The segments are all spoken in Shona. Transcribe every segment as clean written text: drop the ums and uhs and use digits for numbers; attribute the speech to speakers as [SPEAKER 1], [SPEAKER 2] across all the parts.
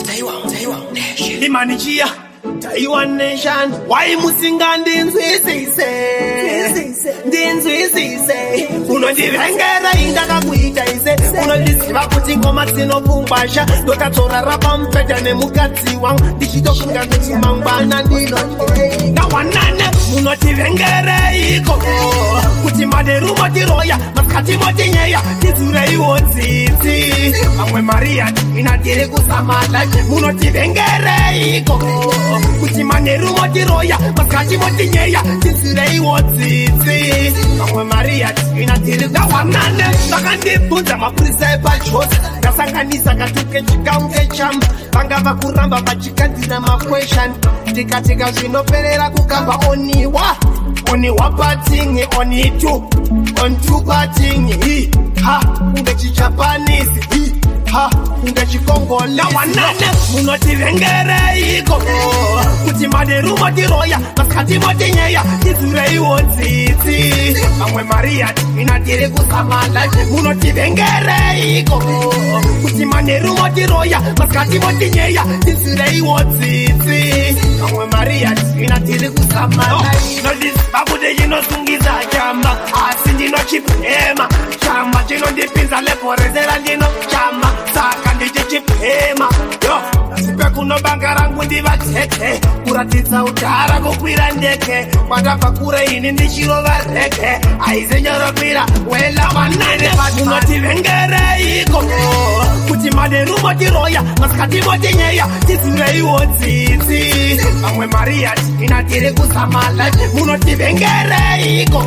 [SPEAKER 1] Taiwan Nation. Limanijia Taiwan Nation. Why musinga ndinzwisise unondivengera indaka kuita ise unondiziva kuti ngoma dzinopumbasha ndokatora rapa mpedha nemukadzi wangu ndichitokunga ndechimangwana nawanane munotivengereiko kuti maderumo tiroya masikati motinyeya tidzureiwo dzidzi vamwe mariya inatiri kusamala munotivengereiko kuti maderumo tiroya masikati motinyeya tidzureiwo dzidzi vamwe mariya inatiri nawanane vakandibvunza mapurisa epajosi ndasanganisa katuke chikamu kechamba vanga vakuramba vachikandira makweshani ndikatika zvinoperera kukamba oniwa patingi oni two patingi ha kunge chijapanisi ha kunge chikongola wanane munotivengereiko kuti maderumo tiroya masikati motinyeya tidzureiwo dzidzi vamwe mariya inatiri kusamala munotivengereiko kuti maderumo tiroya masikati motinyeya tidzureiwo dzidzi vamwe mariya inatiri kusamala vakude chinosungidza chamba asi ndinochipema chamba chinondipinza leporezera ndino chamba saka ndichichipema asipe kunobanga rangu ndivatete kuratidza udhara kukwira ndeke kwandabva kure ini ndichirova reke aizenyorokira wela wanane munotivengereiko kuti maderumo tiroya masikati motinyeya tidzureiwo dzidzi vamwe mariya inatiri kusamala munotivengereiko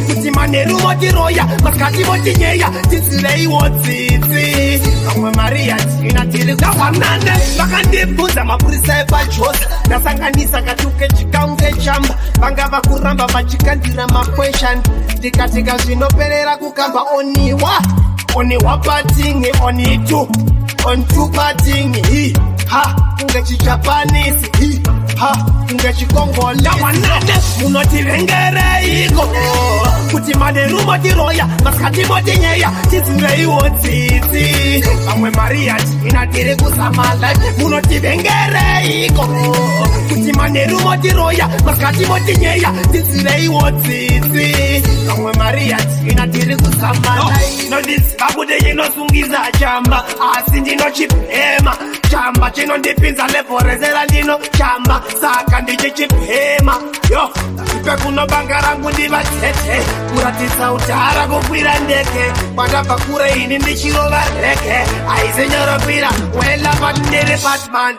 [SPEAKER 1] kuti maderumo tiroya masikati motinyeya tidzureiwo dzidzi vamwe mariya inatiri kusamala vakandibvunza mapurisa epajosi ndasanganisa katuke chikamu kechamba vanga vakuramba vachikandira makweshani ndikatika zvinoperera kukamba oniwa patingi oni two patingi ha kunge chijapanisi ha kunge chikongola wanane munotivengereiko kuti maderumo tiroya masikati motinyeya tidzureiwo dzidzi vamwe mariya inatiri kusamala munotivengereiko kuti maderumo tiroya masikati motinyeya tidzureiwo dzidzi vamwe mariya inatiri kusamala nodiziva kuti chinosungidza chamba asi ndinochipema chamba chinondipinza leporezera ndino chamba saka ndichichipema ipe kunobanga rangu ndivatete kuratidza udhara kukwira ndeke kwandabva kure ini ndichirova reke aizenyorokira wela vatindere batman